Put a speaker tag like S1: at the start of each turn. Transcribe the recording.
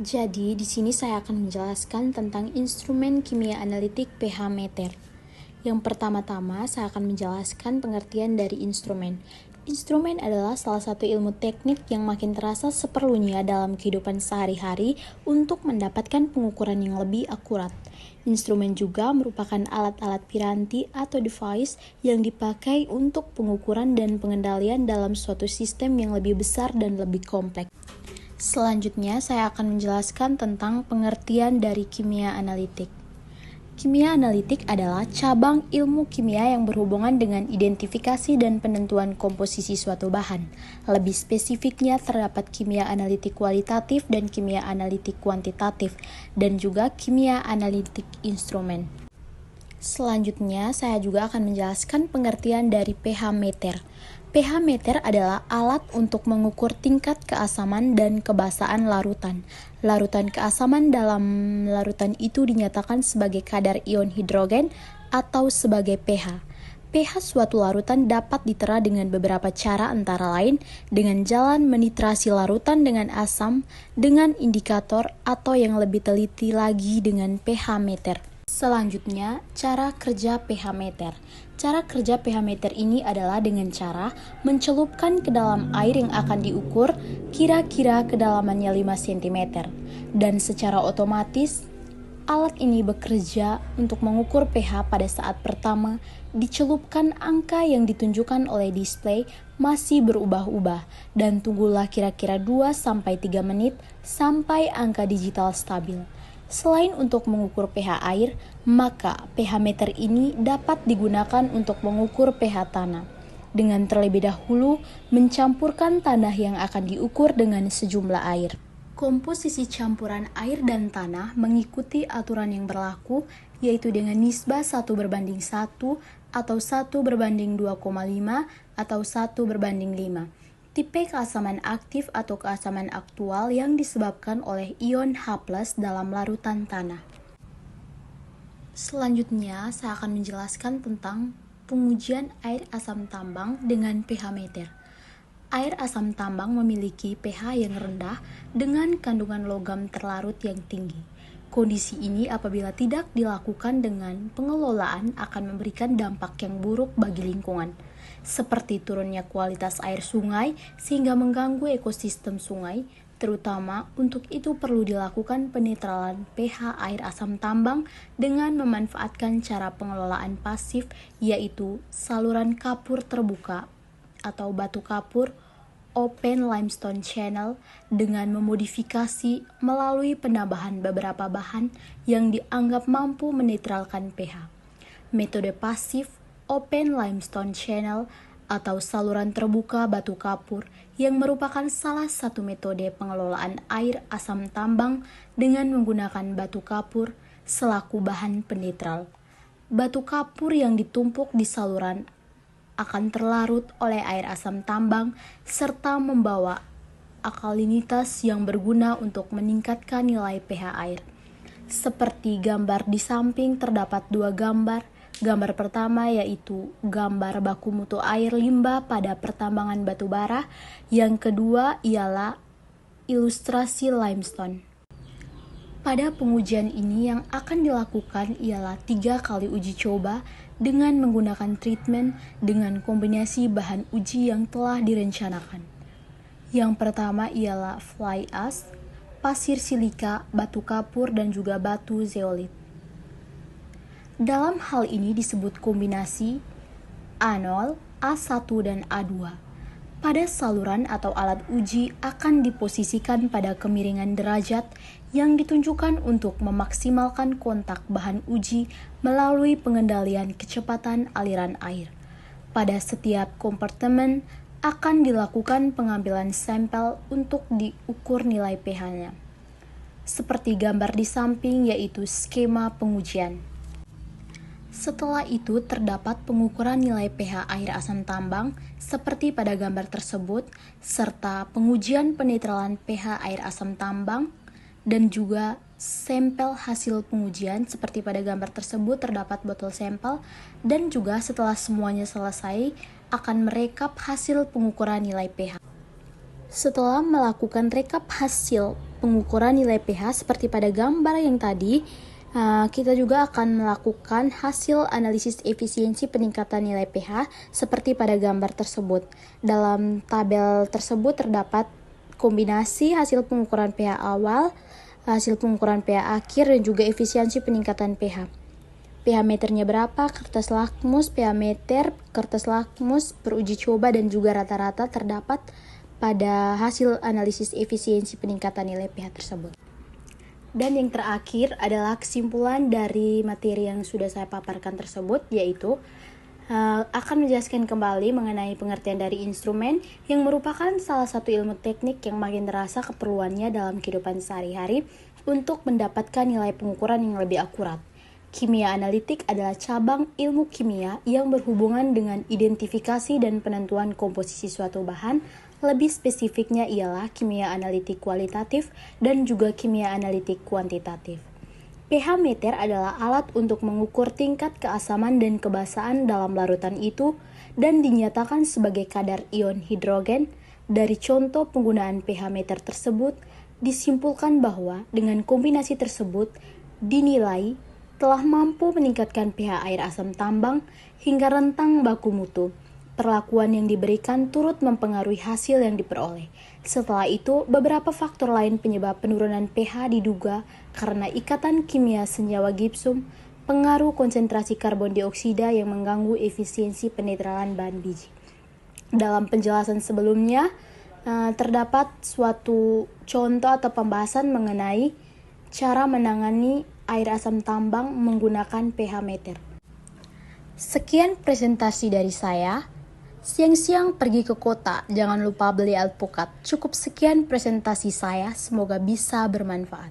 S1: Jadi, di sini saya akan menjelaskan tentang instrumen kimia analitik pH meter. Yang pertama-tama, saya akan menjelaskan pengertian dari instrumen. Instrumen adalah salah satu ilmu teknik yang makin terasa seperlunya dalam kehidupan sehari-hari untuk mendapatkan pengukuran yang lebih akurat. Instrumen juga merupakan alat-alat piranti atau device yang dipakai untuk pengukuran dan pengendalian dalam suatu sistem yang lebih besar dan lebih kompleks. Selanjutnya, saya akan menjelaskan tentang pengertian dari kimia analitik. Kimia analitik adalah cabang ilmu kimia yang berhubungan dengan identifikasi dan penentuan komposisi suatu bahan. Lebih spesifiknya, terdapat kimia analitik kualitatif dan kimia analitik kuantitatif, dan juga kimia analitik instrumen. Selanjutnya, saya juga akan menjelaskan pengertian dari pH meter. pH meter adalah alat untuk mengukur tingkat keasaman dan kebasaan larutan. Larutan keasaman dalam larutan itu dinyatakan sebagai kadar ion hidrogen atau sebagai pH. pH suatu larutan dapat ditera dengan beberapa cara, antara lain dengan jalan menitrasi larutan dengan asam, dengan indikator, atau yang lebih teliti lagi dengan pH meter. Selanjutnya, cara kerja pH meter. Cara kerja pH meter ini adalah dengan cara mencelupkan ke dalam air yang akan diukur kira-kira kedalamannya 5 cm. Dan secara otomatis, alat ini bekerja untuk mengukur pH pada saat pertama dicelupkan. Angka yang ditunjukkan oleh display masih berubah-ubah, dan tunggulah kira-kira 2-3 menit sampai angka digital stabil. Selain untuk mengukur pH air, maka pH meter ini dapat digunakan untuk mengukur pH tanah. Dengan terlebih dahulu mencampurkan tanah yang akan diukur dengan sejumlah air. Komposisi campuran air dan tanah mengikuti aturan yang berlaku, yaitu dengan nisbah 1:1 atau 1:2,5 atau 1:5. Tipe keasaman aktif atau keasaman aktual yang disebabkan oleh ion H+ dalam larutan tanah. Selanjutnya, saya akan menjelaskan tentang pengujian air asam tambang dengan pH meter. Air asam tambang memiliki pH yang rendah dengan kandungan logam terlarut yang tinggi. Kondisi ini apabila tidak dilakukan dengan pengelolaan akan memberikan dampak yang buruk bagi lingkungan, seperti turunnya kualitas air sungai sehingga mengganggu ekosistem sungai. Terutama untuk itu perlu dilakukan penetralan pH air asam tambang dengan memanfaatkan cara pengelolaan pasif, yaitu saluran kapur terbuka atau batu kapur open limestone channel, dengan memodifikasi melalui penambahan beberapa bahan yang dianggap mampu menetralkan pH. Metode pasif open limestone channel atau saluran terbuka batu kapur yang merupakan salah satu metode pengelolaan air asam tambang dengan menggunakan batu kapur selaku bahan penetral. Batu kapur yang ditumpuk di saluran akan terlarut oleh air asam tambang serta membawa alkalinitas yang berguna untuk meningkatkan nilai pH air. Seperti gambar di samping, terdapat 2 gambar. Gambar pertama yaitu gambar baku mutu air limbah pada pertambangan batu bara. Yang kedua ialah ilustrasi limestone. Pada pengujian ini yang akan dilakukan ialah 3 kali uji coba dengan menggunakan treatment dengan kombinasi bahan uji yang telah direncanakan. Yang pertama ialah fly ash, pasir silika, batu kapur, dan juga batu zeolit. Dalam hal ini disebut kombinasi A0, A1, dan A2. Pada saluran atau alat uji akan diposisikan pada kemiringan derajat yang ditunjukkan untuk memaksimalkan kontak bahan uji melalui pengendalian kecepatan aliran air. Pada setiap kompartemen akan dilakukan pengambilan sampel untuk diukur nilai pH-nya. Seperti gambar di samping, yaitu skema pengujian. Setelah itu terdapat pengukuran nilai pH air asam tambang seperti pada gambar tersebut, serta pengujian penetralan pH air asam tambang, dan juga sampel hasil pengujian seperti pada gambar tersebut terdapat botol sampel, dan juga setelah semuanya selesai akan merekap hasil pengukuran nilai pH. Setelah melakukan rekap hasil pengukuran nilai pH seperti pada gambar yang tadi, kita juga akan melakukan hasil analisis efisiensi peningkatan nilai pH seperti pada gambar tersebut. Dalam tabel tersebut terdapat kombinasi hasil pengukuran pH awal, hasil pengukuran pH akhir, dan juga efisiensi peningkatan pH. pH meternya berapa, kertas lakmus, pH meter, kertas lakmus, beruji coba, dan juga rata-rata terdapat pada hasil analisis efisiensi peningkatan nilai pH tersebut. Dan yang terakhir adalah kesimpulan dari materi yang sudah saya paparkan tersebut, yaitu akan menjelaskan kembali mengenai pengertian dari instrumen yang merupakan salah satu ilmu teknik yang makin terasa keperluannya dalam kehidupan sehari-hari untuk mendapatkan nilai pengukuran yang lebih akurat. Kimia analitik adalah cabang ilmu kimia yang berhubungan dengan identifikasi dan penentuan komposisi suatu bahan. Lebih spesifiknya ialah kimia analitik kualitatif dan juga kimia analitik kuantitatif. pH meter adalah alat untuk mengukur tingkat keasaman dan kebasahan dalam larutan itu dan dinyatakan sebagai kadar ion hidrogen. Dari contoh penggunaan pH meter tersebut, disimpulkan bahwa dengan kombinasi tersebut dinilai telah mampu meningkatkan pH air asam tambang hingga rentang baku mutu. Perlakuan yang diberikan turut mempengaruhi hasil yang diperoleh. Setelah itu, beberapa faktor lain penyebab penurunan pH diduga karena ikatan kimia senyawa gipsum, pengaruh konsentrasi karbon dioksida yang mengganggu efisiensi penetralan bahan biji. Dalam penjelasan sebelumnya, terdapat suatu contoh atau pembahasan mengenai cara menangani air asam tambang menggunakan pH meter. Sekian presentasi dari saya. Siang-siang pergi ke kota, jangan lupa beli alpukat. Cukup sekian presentasi saya, semoga bisa bermanfaat.